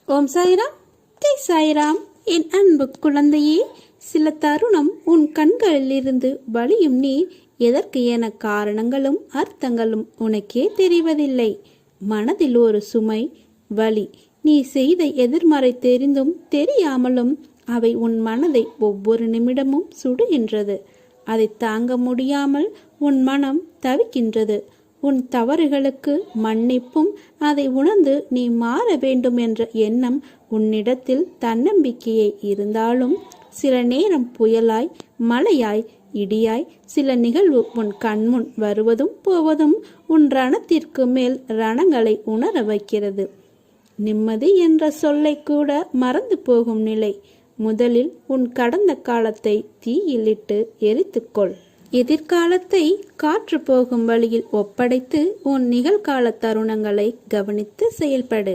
ஓம் சாய்ராம், ஜெய் சாய்ராம். என் அன்பு குழந்தையே, சில தருணம் உன் கண்களில் இருந்து வழியும் நீர் எதற்கு என காரணங்களும் அர்த்தங்களும் உனக்கே தெரிவதில்லை. மனதில் ஒரு சுமை, வலி. நீ செய்த எதிர்மறை தெரிந்தும் தெரியாமலும் அவை உன் மனதை ஒவ்வொரு நிமிடமும் சுடுகின்றது. அதை தாங்க முடியாமல் உன் மனம் தவிக்கின்றது. உன் தவறுகளுக்கு மன்னிப்பும் அதை உணர்ந்து நீ மாற வேண்டும் என்ற எண்ணம் உன்னிடத்தில் தன்னம்பிக்கையை இருந்தாலும் சில நேரம் புயலாய், மழையாய், இடியாய் சில நிகழ்வு உன் கண்முன் வருவதும் போவதும் உன் ரணத்திற்கு மேல் ரணங்களை உணர வைக்கிறது. நிம்மதி என்ற சொல்லை கூட மறந்து போகும் நிலை. முதலில் உன் கடந்த காலத்தை தீயிலிட்டு எரித்துக்கொள். எதிர்காலத்தை காற்று போகும் வழியில் ஒப்படைத்து உன் நிகழ்கால தருணங்களை கவனித்து செயல்படு.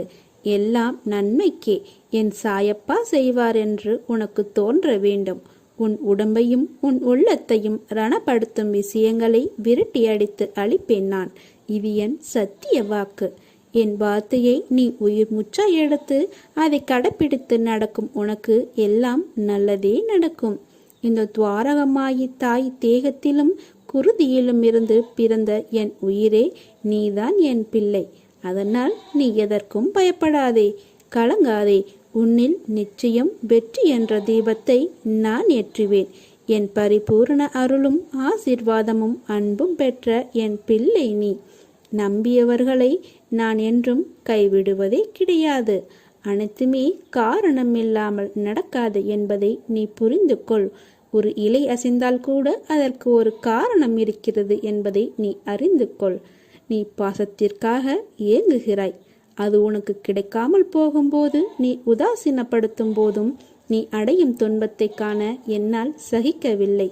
எல்லாம் நன்மைக்கே, என் சாயப்பா செய்வார் என்று உனக்கு தோன்ற வேண்டும். உன் உடம்பையும் உன் உள்ளத்தையும் ரணப்படுத்தும் விஷயங்களை விரட்டி அடித்து அழிப்பேன் நான். இது என் சத்திய வாக்கு. என் வார்த்தையை நீ உயிர் முச்சா எடுத்து அதை கடைப்பிடித்து நடக்கும் உனக்கு எல்லாம் நல்லதே நடக்கும். இந்த துவாரகமாயி தாய் தேகத்திலும் குருதியிலும் இருந்து பிறந்த என் உயிரே, நீதான் என் பிள்ளை. அதனால் நீ எதற்கும் பயப்படாதே, கலங்காதே. உன்னில் நிச்சயம் வெற்றி என்ற தீபத்தை நான் ஏற்றுவேன். என் பரிபூர்ண அருளும் ஆசீர்வாதமும் அன்பும் பெற்ற என் பிள்ளை நீ. நம்பியவர்களை நான் என்றும் கைவிடுவதே கிடையாது. அனைத்துமே காரணமில்லாமல் நடக்காது என்பதை நீ புரிந்து கொள். ஒரு இலை அசைந்தால் கூட அதற்கு ஒரு காரணம் இருக்கிறது என்பதை நீ அறிந்து கொள். நீ பாசத்திற்காக ஏங்குகிறாய். அது உனக்கு கிடைக்காமல் போகும்போது, நீ உதாசீனப்படுத்தும் போதும் நீ அடையும் துன்பத்தை காண என்னால் சகிக்கவில்லை.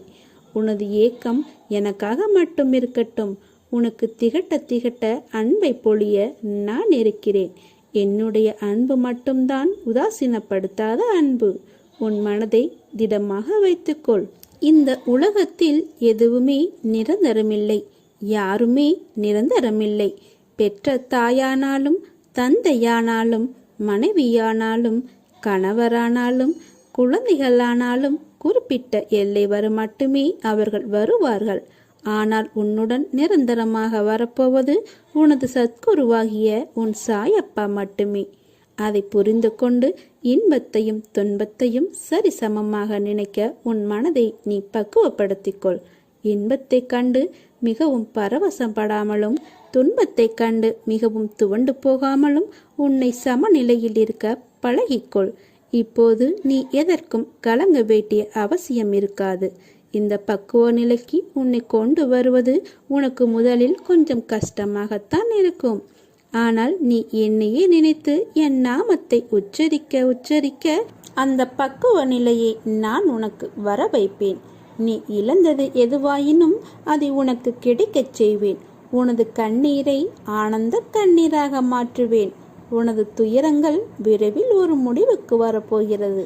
உனது ஏக்கம் எனக்காக மட்டும் இருக்கட்டும். உனக்கு திகட்ட திகட்ட அன்பை பொழிய நான் இருக்கிறேன். என்னுடைய அன்பு மட்டும்தான் உதாசீனப்படுத்தாத அன்பு. உன் மனதை திடமாக வைத்துக்கொள். இந்த உலகத்தில் எதுவுமே நிரந்தரமில்லை, யாருமே நிரந்தரமில்லை. பெற்ற தாயானாலும், தந்தையானாலும், மனைவியானாலும், கணவரானாலும், குழந்தைகளானாலும் குறிப்பிட்ட எல்லை வரை மட்டுமே அவர்கள் வருவார்கள். ஆனால் உன்னுடன் நிரந்தரமாக வரப்போவது உனது சத்குருவாகிய உன் சாயப்பா மட்டுமே. அதை புரிந்து கொண்டு இன்பத்தையும் துன்பத்தையும் சரிசமமாக நினைக்க உன் மனதை நீ பக்குவப்படுத்திக்கொள். இன்பத்தை கண்டு மிகவும் பரவசப்படாமலும், துன்பத்தை கண்டு மிகவும் துவண்டு போகாமலும் உன்னை சமநிலையில் இருக்க பழகிக்கொள். இப்போது நீ எதற்கும் கலங்க வேண்டிய அவசியம் இருக்காது. இந்த பக்குவ நிலைக்கு உன்னை கொண்டு வருவது உனக்கு முதலில் கொஞ்சம் கஷ்டமாகத்தான் இருக்கும். ஆனால் நீ என்னையே நினைத்து என் நாமத்தை உச்சரிக்க உச்சரிக்க அந்த பக்குவ நிலையை நான் உனக்கு வர வைப்பேன். நீ இழந்தது எதுவாயினும் அதை உனக்கு கிடைக்கச் செய்வேன். உனது கண்ணீரை ஆனந்த கண்ணீராக மாற்றுவேன். உனது துயரங்கள் விரைவில் ஒரு முடிவுக்கு வரப்போகிறது.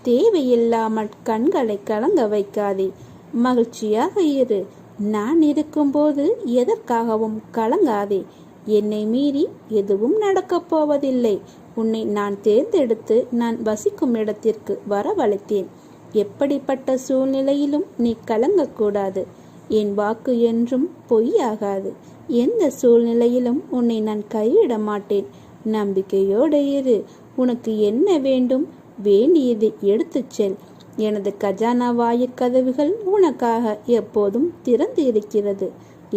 தேவையில்லாமல் கண்களை கலங்க வைக்காதே. மகிழ்ச்சியாக இரு. நான் இருக்கும்போது எதற்காகவும் கலங்காதே. என்னை மீறி எதுவும் நடக்கப் போவதில்லை. உன்னை நான் தேர்ந்தெடுத்து நான் வசிக்கும் இடத்திற்கு வரவழைத்தேன். எப்படிப்பட்ட சூழ்நிலையிலும் நீ கலங்கக்கூடாது. என் வாக்கு என்றும் பொய்யாகாது. எந்த சூழ்நிலையிலும் உன்னை நான் கைவிட மாட்டேன். நம்பிக்கையோடு இரு. உனக்கு என்ன வேண்டும், வேண்டியதை எடுத்துச் செல். எனது கஜானா வாயிற்கதவுகள் உனக்காக எப்போதும் திறந்து இருக்கிறது.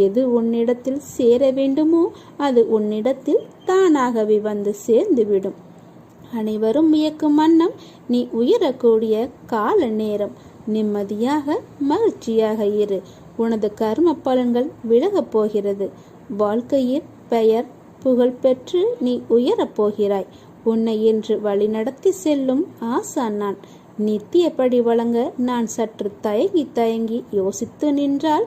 எது உன்னிடத்தில் சேர வேண்டுமோ அது உன்னிடத்தில் தானாகவே வந்து சேர்ந்துவிடும். அனைவரும் வியக்கும் வண்ணம் நீ உயரக்கூடிய கால நேரம். நிம்மதியாக மகிழ்ச்சியாக இரு. உனது கர்ம பலன்கள் விலகப் போகிறது. வாழ்க்கையில் பெயர் புகழ் பெற்று நீ உயரப் போகிறாய். உன்னை என்று வழிநடத்தி செல்லும் ஆசான் நான். நித்தியப்படி வழங்க நான் சற்று தயங்கி தயங்கி யோசித்து நின்றால்,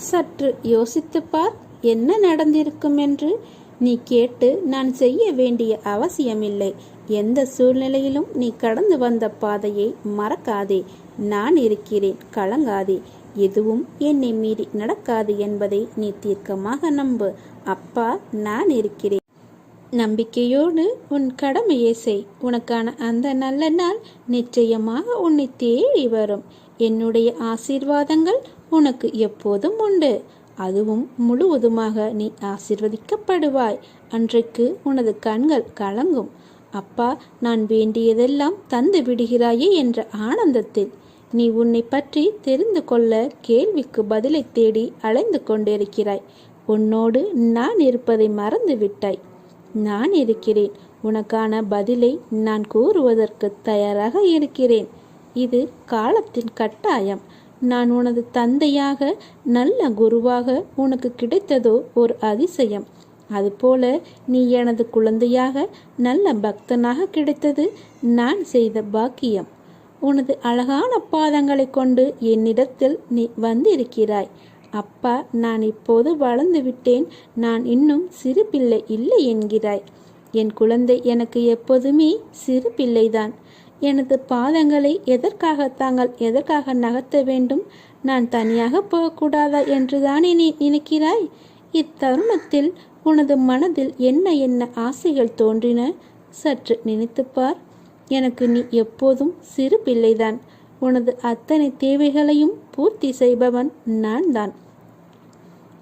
சற்று யோசித்து பார் என்ன நடந்திருக்கும் என்று. நீ கேட்டு நான் செய்ய வேண்டிய அவசியமில்லை. எந்த சூழ்நிலையிலும் நீ கடந்து வந்த பாதையை மறக்காதே. நான் இருக்கிறேன், கலங்காதே. எதுவும் என்னை மீறி நடக்காது என்பதை நீ தீர்க்கமாக நம்பு. அப்பா நான் இருக்கிறேன். நம்பிக்கையோடு உன் கடமையை செய். உனக்கான அந்த நல்ல நாள் நிச்சயமாக உன்னை தேடி வரும். என்னுடைய ஆசீர்வாதங்கள் உனக்கு எப்போதும் உண்டு. அதுவும் முழுவதுமாக நீ ஆசீர்வதிக்கப்படுவாய். அன்றைக்கு உனது கண்கள் கலங்கும். அப்பா, நான் வேண்டியதெல்லாம் தந்து விடுகிறாயே என்ற ஆனந்தத்தில். நீ உன்னை பற்றி தெரிந்து கொள்ள கேள்விக்கு பதிலை தேடி அலைந்து கொண்டிருக்கிறாய். உன்னோடு நான் இருப்பதை மறந்து விட்டாய். நான் இருக்கிறேன். உனக்கான பதிலை நான் கூறுவதற்கு தயாராக இருக்கிறேன். இது காலத்தின் கட்டாயம். நான் உனது தந்தையாக, நல்ல குருவாக உனக்கு கிடைத்ததோ ஒரு அதிசயம். அதுபோல நீ எனது குழந்தையாக, நல்ல பக்தனாக கிடைத்தது நான் செய்த பாக்கியம். உனது அழகான பாதங்களை கொண்டு என்னிடத்தில் நீ வந்திருக்கிறாய். அப்பா, நான் இப்போது வளர்ந்து விட்டேன், நான் இன்னும் சிறு பிள்ளை இல்லை என்கிறாய். என் குழந்தை எனக்கு எப்போதுமே சிறு பிள்ளைதான். எனது பாதங்களை எதற்காக நகர்த்த வேண்டும்? நான் தனியாக போகக்கூடாதா என்றுதானே நீ நினைக்கிறாய்? இத்தருணத்தில் உனது மனதில் என்ன ஆசைகள் தோன்றின? சற்று நினைத்துப்பார். எனக்கு நீ எப்போதும் சிறு பிள்ளைதான். உனது அத்தனை தேவைகளையும் பூர்த்தி செய்பவன் நான் தான்.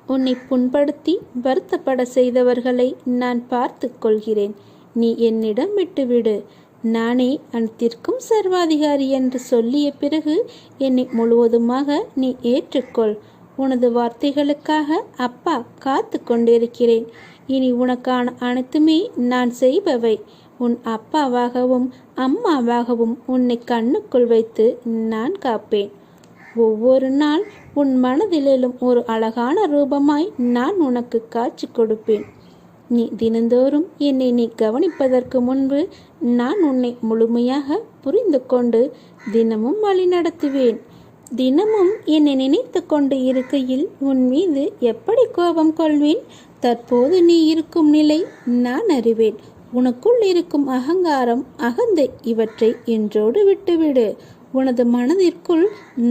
உன்னை புண்படுத்தி வருத்தப்பட செய்தவர்களை நான் பார்த்து கொள்கிறேன். நீ என்னிடம் விட்டுவிடு. நானே அனைத்திற்கும் சர்வாதிகாரி என்று சொல்லிய பிறகு என்னை முழுவதுமாக நீ ஏற்றுக்கொள். உனது வார்த்தைகளுக்காக அப்பா காத்து கொண்டிருக்கிறேன். இனி உனக்கான அனைத்துமே நான் செய்பவை. உன் அப்பாவாகவும் அம்மாவாகவும் உன்னை கண்ணுக்குள் வைத்து நான் காப்பேன். ஒவ்வொரு நாள் உன் மனதில் எழும் ஒரு அழகான ரூபமாய் நான் உனக்கு காட்சி கொடுப்பேன். நீ தினந்தோறும் என்னை நீ கவனிப்பதற்கு முன்பு நான் உன்னை முழுமையாக புரிந்து கொண்டு தினமும் வழி நடத்துவேன். தினமும் என்னை நினைத்து கொண்டு இருக்கையில் உன் மீது எப்படி கோபம் கொள்வேன்? தற்போது நீ இருக்கும் நிலை நான் அறிவேன். உனக்குள் இருக்கும் அகங்காரம், அகந்தை இவற்றை இன்றோடு விட்டுவிடு. உனது மனதிற்குள்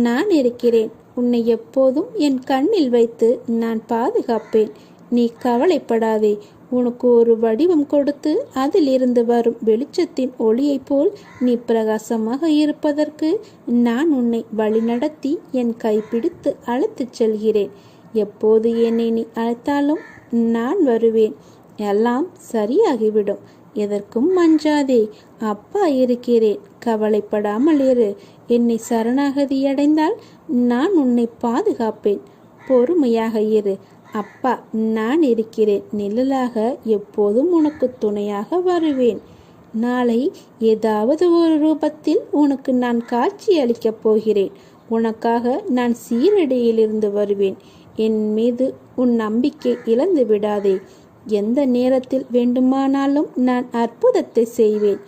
நான் இருக்கிறேன். உன்னை எப்போதும் என் கண்ணில் வைத்து நான் பாதுகாப்பேன். நீ கவலைப்படாதே. உனக்கு ஒரு வடிவம் கொடுத்து அதிலிருந்து வரும் வெளிச்சத்தின் ஒளியைப் போல் நீ பிரகாசமாக இருப்பதற்கு நான் உன்னை வழிநடத்தி என் கைப்பிடித்து அழைத்துச் செல்கிறேன். எப்போது என்னை நீ அழைத்தாலும் நான் வருவேன். எல்லாம் சரியாகிவிடும். எதற்கும் மஞ்சாதே. அப்பா இருக்கிறேன். கவலைப்படாமல் இரு. என்னை சரணாகதியடைந்தால் நான் உன்னை பாதுகாப்பேன். பொறுமையாக இரு. அப்பா நான் இருக்கிறேன். நிழலாக எப்போதும் உனக்கு துணையாக வருவேன். நாளை ஏதாவது ஒரு ரூபத்தில் உனக்கு நான் காட்சி அளிக்கப் போகிறேன். உனக்காக நான் சீரடியிலிருந்து வருவேன். என் மீது உன் நம்பிக்கை இழந்து விடாதே. எந்த நேரத்தில் வேண்டுமானாலும் நான் அற்புதத்தை செய்வேன்.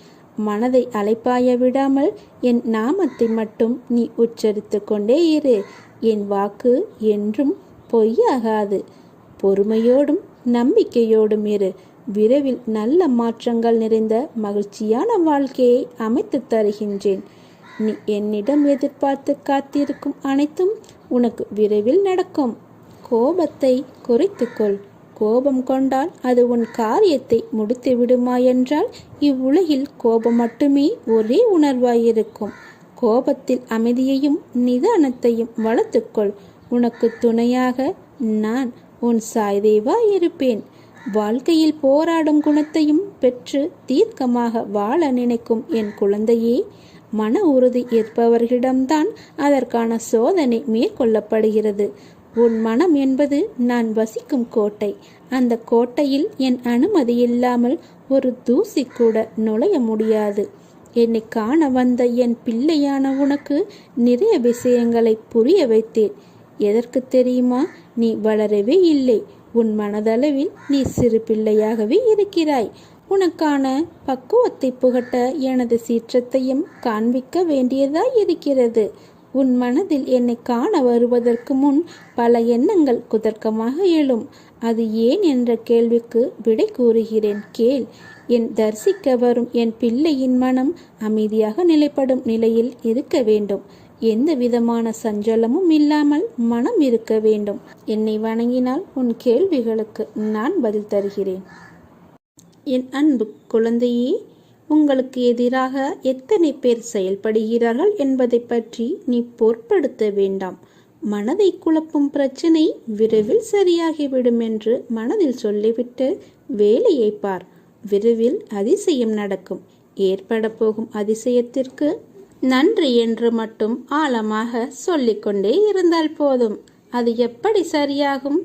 மனதை அலைப்பாய விடாமல் என் நாமத்தை மட்டும் நீ உச்சரித்து கொண்டே இரு. என் வாக்கு என்றும் பொய்யாகாது. பொறுமையோடும் நம்பிக்கையோடும் இரு. விரைவில் நல்ல மாற்றங்கள் நிறைந்த மகிழ்ச்சியான வாழ்க்கையை அமைத்து தருகின்றேன். நீ என்னிடம் எதிர்பார்த்து காத்திருக்கும் அனைத்தும் உனக்கு விரைவில் நடக்கும். கோபத்தை குறைத்துக்கொள். கோபம் கொண்டால் அது உன் காரியத்தை முடித்து விடுமாயென்றால் இவ்வுலகில் கோபம் மட்டுமே ஒரே உணர்வாயிருக்கும். கோபத்தில் அமைதியையும் நிதானத்தையும் வளர்த்துக்கொள். உனக்கு துணையாக நான் உன் சாய்தேவாயிருப்பேன். வாழ்க்கையில் போராடும் குணத்தையும் பெற்று தீர்க்கமாக வாழ நினைக்கும் என் குழந்தையே, மன உறுதி ஏற்பவர்களிடம்தான் அதற்கான சோதனை மேற்கொள்ளப்படுகிறது. உன் மனம் என்பது நான் வசிக்கும் கோட்டை. அந்த கோட்டையில் என் அனுமதி இல்லாமல் ஒரு தூசி கூட நுழைய முடியாது. என்னை காண வந்த என் பிள்ளையான உனக்கு நிறைய விஷயங்களை புரிய வைத்தேன். எதற்கு தெரியுமா? நீ வளரவே இல்லை. உன் மனதளவில் நீ சிறு பிள்ளையாகவே இருக்கிறாய். உனக்கான பக்குவத்தை புகட்ட எனது சீற்றத்தையும் காண்பிக்க வேண்டியதாய் இருக்கிறது. உன் மனதில் என்னை காண வருவதற்கு முன் பல எண்ணங்கள் குதர்க்கமாக எழும். அது ஏன் என்ற கேள்விக்கு விடை கூறுகிறேன், கேள். என் தரிசிக்க வரும் என் பிள்ளையின் மனம் அமைதியாக நிலைப்படும் நிலையில் இருக்க வேண்டும். எந்த விதமான சஞ்சலமும் இல்லாமல் மனம் இருக்க வேண்டும். என்னை வணங்கினால் உன் கேள்விகளுக்கு நான் பதில் தருகிறேன். என் அன்பு குழந்தையே, உங்களுக்கு எதிராக எத்தனை பேர் செயல்படுகிறார்கள் என்பதை பற்றி நீ பொருட்படுத்த வேண்டாம். மனதை குழப்பும் பிரச்சனை விரைவில் சரியாகிவிடும் என்று மனதில் சொல்லிவிட்டு வேலையை பார். விரைவில் அதிசயம் நடக்கும். ஏற்பட போகும் அதிசயத்திற்கு நன்றி என்று மட்டும் ஆழமாக சொல்லிக்கொண்டே இருந்தால் போதும். அது எப்படி சரியாகும்?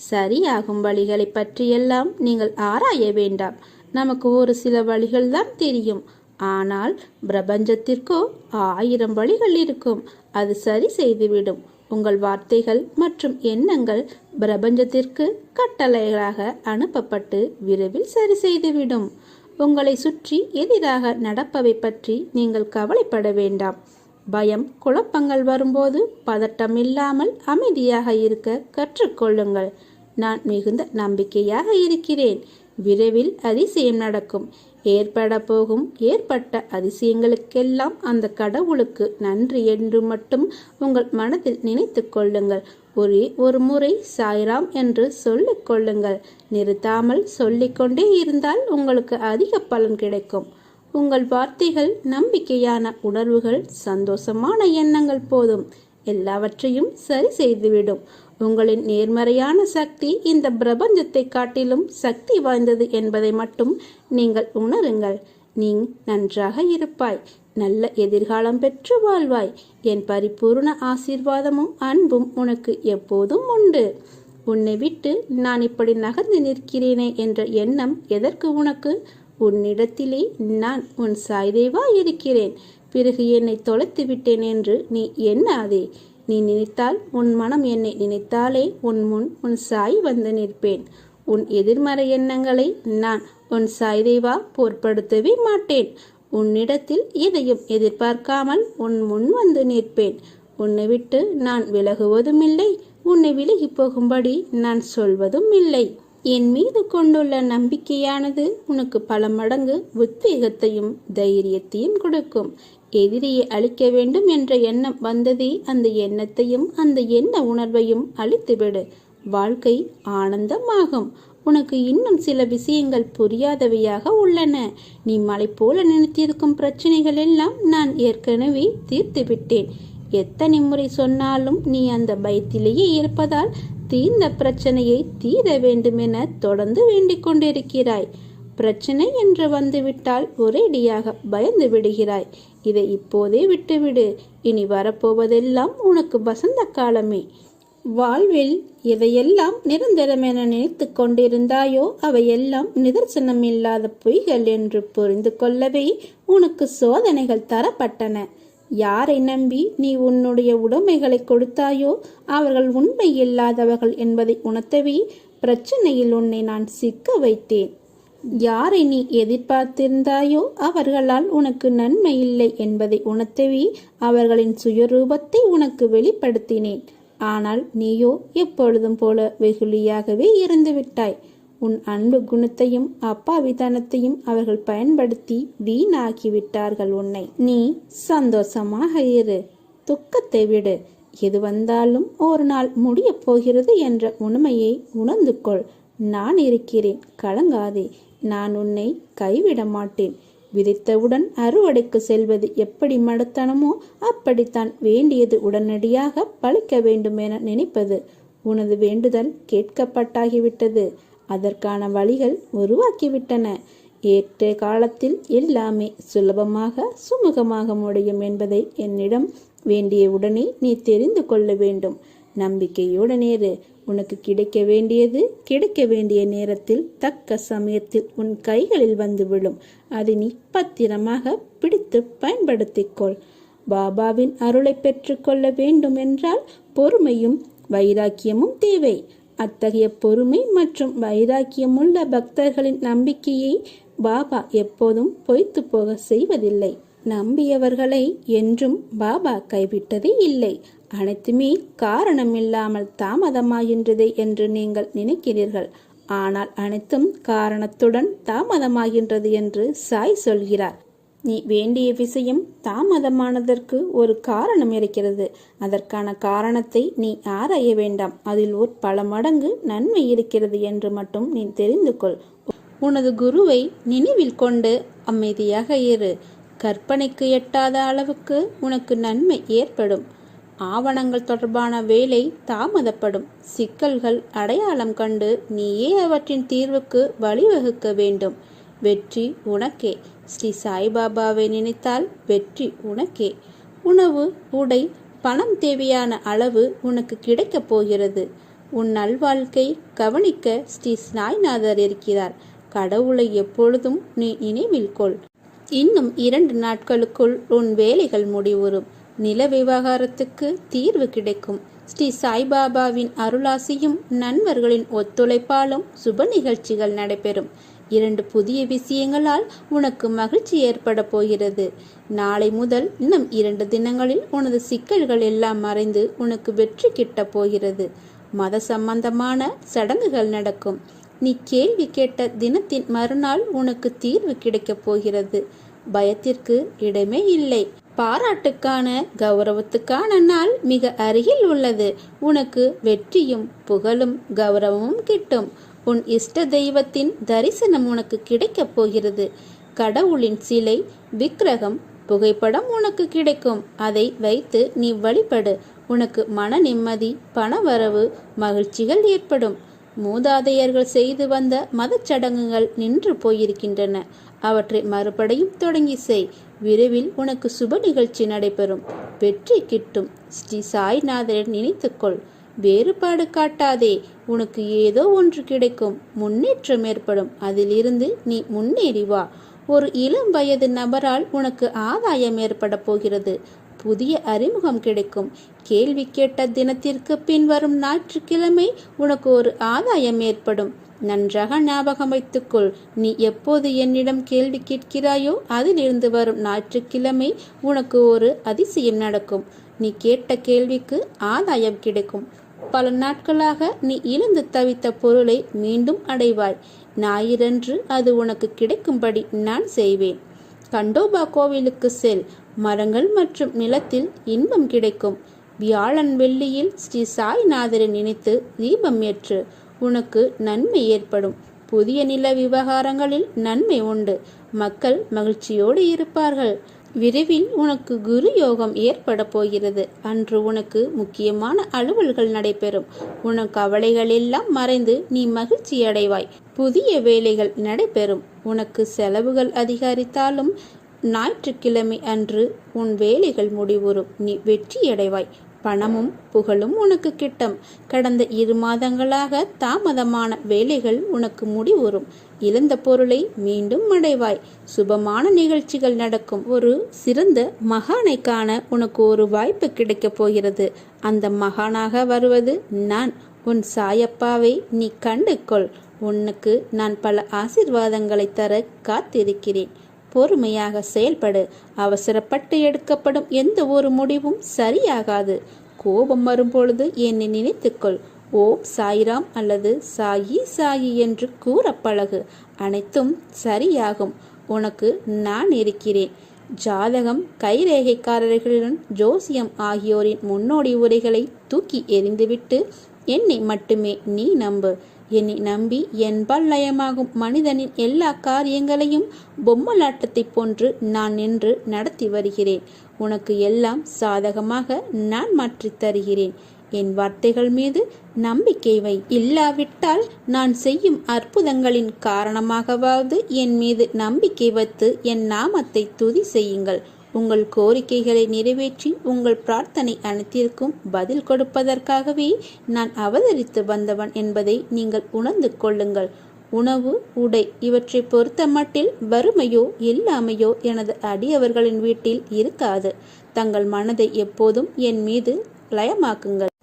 சரியாகும் வழிகளை பற்றியெல்லாம் நீங்கள் ஆராய வேண்டாம். நமக்கு ஒரு சில வழிகள் தான் தெரியும். ஆனால் பிரபஞ்சத்திற்கோ 1000 வழிகள் இருக்கும். அது சரி செய்துவிடும். உங்கள் வார்த்தைகள் மற்றும் எண்ணங்கள் பிரபஞ்சத்திற்கு கட்டளைகளாக அனுப்பப்பட்டு விரைவில் சரி செய்துவிடும். உங்களை சுற்றி எதிராக நடப்பவை பற்றி நீங்கள் கவலைப்பட வேண்டாம். பயம், குழப்பங்கள் வரும்போது பதட்டம் இல்லாமல் அமைதியாக இருக்க கற்றுக்கொள்ளுங்கள். நான் மிகுந்த நம்பிக்கையாக இருக்கிறேன். விரைவில் அதிசயம் நடக்கும். ஏற்பட்ட அதிசயங்களுக்கெல்லாம் அந்த கடவுளுக்கு நன்றி என்று மட்டும் உங்கள் மனதில் நினைத்து கொள்ளுங்கள். ஒரே ஒரு முறை சாய்ராம் என்று சொல்லிக் கொள்ளுங்கள். நிறுத்தாமல் சொல்லிக்கொண்டே இருந்தால் உங்களுக்கு அதிக பலன் கிடைக்கும். உங்கள் வார்த்தைகள், நம்பிக்கையான உணர்வுகள், சந்தோஷமான எண்ணங்கள் போதும். எல்லாவற்றையும் சரி செய்துவிடும். உங்களின் நேர்மறையான சக்தி இந்த பிரபஞ்சத்தை காட்டிலும் சக்தி வாய்ந்தது என்பதை மட்டும் நீங்கள் உணருங்கள். நீ நன்றாக இருப்பாய். நல்ல எதிர்காலம் பெற்று வாழ்வாய். என் பரிபூர்ண ஆசீர்வாதமும் அன்பும் உனக்கு எப்போதும் உண்டு. உன்னை விட்டு நான் இப்படி நகர்ந்து நிற்கிறேனே என்ற எண்ணம் எதற்கு உனக்கு? உன்னிடத்திலே நான் உன் சாய்தேவா இருக்கிறேன். பிறகு என்னை தொலைத்து விட்டேன் என்று நீ எண்ணாதே. நீ நினைத்தால், உன் மனம் என்னை நினைத்தாலே உன் முன் உன் சாய் வந்து நிற்பேன். உன் எதிர்மறை எண்ணங்களை நான் உன் சாய்தேவா பொருட்படுத்தவே மாட்டேன். உன்னிடத்தில் எதையும் எதிர்பார்க்காமல் உன் முன் வந்து நிற்பேன். உன்னை விட்டு நான் விலகுவதும் இல்லை. உன்னை விலகி போகும்படி நான் சொல்வதும் இல்லை. என் மீது கொண்டுள்ள நம்பிக்கையானது உனக்கு பல மடங்கு உத்வேகத்தையும் தைரியத்தையும் கொடுக்கும். எதிரியை அழிக்க வேண்டும் என்ற எண்ணம் வந்ததே அந்த எண்ணத்தையும் அந்த எண்ண உணர்வையும் அழித்துவிடு. வாழ்க்கை ஆனந்தமாகும். உனக்கு இன்னும் சில விஷயங்கள் புரியாதவையாக உள்ளன. நீ மலை போல நினைத்திருக்கும் பிரச்சனைகள் எல்லாம் நான் ஏற்கனவே தீர்த்து விட்டேன். எத்தனை முறை சொன்னாலும் நீ அந்த பயத்திலேயே இருப்பதால் தீர்ந்த பிரச்சனையை தீர வேண்டும் என தொடர்ந்து வேண்டிக் கொண்டிருக்கிறாய். பிரச்சனை என்று வந்துவிட்டால் ஒரேடியாக பயந்து விடுகிறாய். இதை இப்போதே விட்டுவிடு. இனி வரப்போவதெல்லாம் உனக்கு வசந்த காலமே. வாழ்வில் எதையெல்லாம் நிரந்தரமென நினைத்து கொண்டிருந்தாயோ அவையெல்லாம் நிதர்சனம் இல்லாத பொய்கள் என்று புரிந்து கொள்ளவே உனக்கு சோதனைகள் தரப்பட்டன. யாரை நம்பி நீ உன்னுடைய உடைமைகளை கொடுத்தாயோ அவர்கள் உண்மை இல்லாதவர்கள் என்பதை உணர்த்தவே பிரச்சனையில் உன்னை நான் சிக்க வைத்தேன். யாரை நீ எதிர்பார்த்திருந்தாயோ அவர்களால் உனக்கு நன்மை இல்லை என்பதை உணர்த்தவே அவர்களின் சுயரூபத்தை உனக்கு வெளிப்படுத்தினேன். ஆனால் நீயோ எப்பொழுதும் போல வெகுளியாகவே இருந்து விட்டாய். உன் அன்பு குணத்தையும் அப்பாவித்தனத்தையும் அவர்கள் பயன்படுத்தி வீணாக்கிவிட்டார்கள் உன்னை. நீ சந்தோஷமாக இரு. துக்கத்தை விடு. எது வந்தாலும் ஒரு நாள் முடிய போகிறது என்ற உண்மையை உணர்ந்து கொள். நான் இருக்கிறேன். கலங்காதே. நான் உன்னை கைவிட மாட்டேன். விதைத்தவுடன் அறுவடைக்கு செல்வது எப்படி மடத்தனமோ அப்படித்தான் வேண்டியது உடனடியாக பழிக்க வேண்டும் என நினைப்பது. உனது வேண்டுதல் கேட்கப்பட்டாகிவிட்டது. அதற்கான வழிகள் உருவாக்கிவிட்டன. ஏற்ற காலத்தில் எல்லாமே சுலபமாக சுமூகமாக முடியும் என்பதை என்னிடம் வேண்டிய உடனே நீ தெரிந்து கொள்ள வேண்டும். நம்பிக்கையுடனேறு. உனக்கு கிடைக்க வேண்டியது கிடைக்க வேண்டிய நேரத்தில் தக்க சமயத்தில் உன் கைகளில் வந்து விழும். அதை நீ பத்திரமாக பிடித்து பயன்படுத்திக்கொள். பாபாவின் அருளை பெற்றுக்கொள்ள வேண்டும் என்றால் பொறுமையும் வைராக்கியமும் தேவை. அத்தகைய பொறுமை மற்றும் வைராக்கியமுள்ள பக்தர்களின் நம்பிக்கையை பாபா எப்போதும் பொய்த்து போக செய்வதில்லை. நம்பியவர்களை என்றும் பாபா கைவிட்டதே இல்லை. அனைத்துமே காரணமில்லாமல் தாமதமாகின்றது என்று நீங்கள் நினைக்கிறீர்கள். ஆனால் அனைத்தும் காரணத்துடன் தாமதமாகின்றது என்று சாய் சொல்கிறார். நீ வேண்டிய விஷயம் தாமதமானதற்கு ஒரு காரணம் இருக்கிறது. அதற்கான காரணத்தை நீ ஆராய வேண்டாம். அதில் ஒரு பல மடங்கு நன்மை இருக்கிறது என்று மட்டும் நீ தெரிந்து கொள். உனது குருவை நினைவில் கொண்டு அமைதியாக இரு. கற்பனைக்கு எட்டாத அளவுக்கு உனக்கு நன்மை ஏற்படும். ஆவணங்கள் தொடர்பான வேலை தாமதப்படும். சிக்கல்கள் அடையாளம் கண்டு நீயே அவற்றின் தீர்வுக்கு வழிவகுக்க வேண்டும். வெற்றி உனக்கே. ஸ்ரீ சாய்பாபாவை நினைத்தால் வெற்றி உனக்கே. உணவு, உடை, பணம் தேவையான அளவு உனக்கு கிடைக்கப் போகிறது. உன் நல்வாழ்க்கை கவனிக்க ஸ்ரீ சாய்நாதர் இருக்கிறார். கடவுளை எப்பொழுதும் நீ நினைவில் கொள். இன்னும் 2 நாட்களுக்குள் உன் வேலைகள் முடிவுறும். நில விவகாரத்துக்கு தீர்வு கிடைக்கும். ஸ்ரீ சாய்பாபாவின் அருளாசியும் நண்பர்களின் ஒத்துழைப்பாலும் சுப நிகழ்ச்சிகள் நடைபெறும். 2 புதிய விஷயங்களால் உனக்கு மகிழ்ச்சி ஏற்பட போகிறது. நாளை முதல் இன்னும் 2 தினங்களில் உனது சிக்கல்கள் எல்லாம் மறைந்து உனக்கு வெற்றி கிட்ட போகிறது. மத சம்பந்தமான சடங்குகள் நடக்கும். நீ கேள்வி கேட்ட தினத்தின் மறுநாள் உனக்கு தீர்வு கிடைக்கப் போகிறது. பயத்திற்கு இடமே இல்லை. பாராட்டுக்கான, கௌரவத்துக்கான நாள் மிக அருகில் உள்ளது. உனக்கு வெற்றியும் புகழும் கௌரவமும் கிட்டும். உன் இஷ்ட தெய்வத்தின் தரிசனம் உனக்கு கிடைக்கப் போகிறது. கடவுளின் சிலை, விக்கிரகம், புகைப்படம் உனக்கு கிடைக்கும். அதை வைத்து நீ வழிபடு. உனக்கு மன நிம்மதி, பணவரவு, மகிழ்ச்சிகள் ஏற்படும். மூதாதையர்கள் செய்து வந்த மதச்சடங்குகள் நின்று போயிருக்கின்றன. அவற்றை மறுபடியும் தொடங்கி செய். விரைவில் உனக்கு சுப நிகழ்ச்சி நடைபெறும். வெற்றி கிட்டும். ஸ்ரீ சாய்நாதரை நினைத்துக்கொள். வேறுபாடு காட்டாதே. உனக்கு ஏதோ ஒன்று கிடைக்கும். முன்னேற்றம் ஏற்படும். அதிலிருந்து நீ முன்னேறி வா. ஒரு இளம் வயது நபரால் உனக்கு ஆதாயம் ஏற்பட போகிறது. புதிய அறிமுகம் கிடைக்கும். கேள்வி கேட்ட தினத்திற்கு பின் வரும் ஞாயிற்றுக்கிழமை உனக்கு ஒரு ஆதாயம் ஏற்படும். நன்றாக ஞாபகம் வைத்துக்கொள். நீ எப்போது என்னிடம் கேள்வி கேட்கிறாயோ அதிலிருந்து வரும் ஞாயிற்றுக்கிழமை உனக்கு ஒரு அதிசயம் நடக்கும். நீ கேட்ட கேள்விக்கு ஆதாயம் கிடைக்கும். பல நாட்களாக நீ இழந்து தவித்த பொருளை மீண்டும் அடைவாய். ஞாயிறன்று அது உனக்கு கிடைக்கும்படி நான் செய்வேன். கண்டோபா கோவிலுக்கு செல். மரங்கள் மற்றும் நிலத்தில் இன்பம் கிடைக்கும். வியாழன் வெள்ளியில் ஸ்ரீ சாய்நாதரை நினைத்து தீபம் ஏற்று. உனக்கு நன்மை ஏற்படும். புதிய நில விவகாரங்களில் நன்மை உண்டு. மக்கள் மகிழ்ச்சியோடு இருப்பார்கள். விரைவில் உனக்கு குரு யோகம் ஏற்பட போகிறது. அன்று உனக்கு முக்கியமான அலுவல்கள் நடைபெறும். உனக்கு கவலைகள் எல்லாம் மறைந்து நீ மகிழ்ச்சி அடைவாய். புதிய வேலைகள் நடைபெறும். உனக்கு செலவுகள் அதிகரித்தாலும் ஞாயிற்றுக்கிழமை அன்று உன் வேலைகள் முடிவுறும். நீ வெற்றியடைவாய். பணமும் புகழும் உனக்கு கிட்டும். கடந்த 2 மாதங்களாக தாமதமான வேலைகள் உனக்கு முடிவுறும். இழந்த பொருளை மீண்டும் அடைவாய். சுபமான நிகழ்ச்சிகள் நடக்கும். ஒரு சிறந்த மகானை காண உனக்கு ஒரு வாய்ப்பு கிடைக்கப் போகிறது. அந்த மகானாக வருவது நான். உன் சாயப்பாவை நீ கண்டு கொள். உனக்கு நான் பல ஆசீர்வாதங்களை தர காத்திருக்கிறேன். பொறுமையாக செயல்படு. அவசரப்பட்டு எடுக்கப்படும் எந்த ஒரு முடிவும் சரியாகாது. கோபம் வரும்பொழுது என்னை நினைத்துக்கொள். ஓம் சாய்ராம் அல்லது சாயி சாயி என்று கூற பழகு. அனைத்தும் சரியாகும். உனக்கு நான் இருக்கிறேன். ஜாதகம், கைரேகைக்காரர்களுடன் ஜோசியம் ஆகியோரின் முன்னோடி உரைகளை தூக்கி எறிந்துவிட்டு என்னை மட்டுமே நீ நம்பு. என்னை நம்பி என்பால் லயமாகும் மனிதனின் எல்லா காரியங்களையும் பொம்மலாட்டத்தை போன்று நான் நின்று நடத்தி வருகிறேன். உனக்கு எல்லாம் சாதகமாக நான் மாற்றித் தருகிறேன். என் வார்த்தைகள் மீது நம்பிக்கை வை. இல்லாவிட்டால் நான் செய்யும் அற்புதங்களின் காரணமாகவாவது என் மீது நம்பிக்கை வைத்து என் நாமத்தை துதி செய்யுங்கள். உங்கள் கோரிக்கைகளை நிறைவேற்றி உங்கள் பிரார்த்தனை அனைத்திற்கும் பதில் கொடுப்பதற்காகவே நான் அவதரித்து வந்தவன் என்பதை நீங்கள் உணர்ந்து கொள்ளுங்கள். உணவு, உடை இவற்றை பொறுத்த மட்டில் வறுமையோ இல்லாமையோ எனது அடியவர்களின் வீட்டில் இருக்காது. தங்கள் மனதை எப்போதும் என் மீது லயமாக்குங்கள்.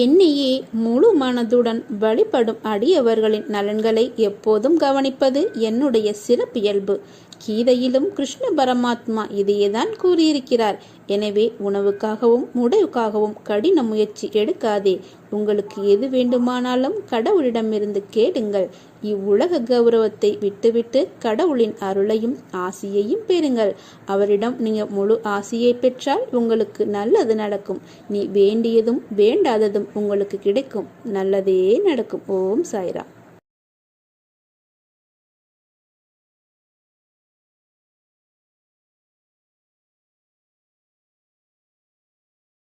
என்னையே முழு மனதுடன் வழிபடும் அடியவர்களின் நலன்களை எப்போதும் கவனிப்பது என்னுடைய சிறப்பியல்பு. கீதையிலும் கிருஷ்ண பரமாத்மா இதையேதான் கூறியிருக்கிறார். எனவே உணவுக்காகவும் உடைவுக்காகவும் கடின முயற்சி எடுக்காதே. உங்களுக்கு எது வேண்டுமானாலும் கடவுளிடமிருந்து கேளுங்கள். இவ்வுலக கௌரவத்தை விட்டுவிட்டு கடவுளின் அருளையும் ஆசியையும் பெறுங்கள். அவரிடம் நீங்க முழு ஆசியை பெற்றால் உங்களுக்கு நல்லது நடக்கும். நீ வேண்டியதும் வேண்டாததும் உங்களுக்கு கிடைக்கும். நல்லதே நடக்கும். ஓம் சாய்ராம்.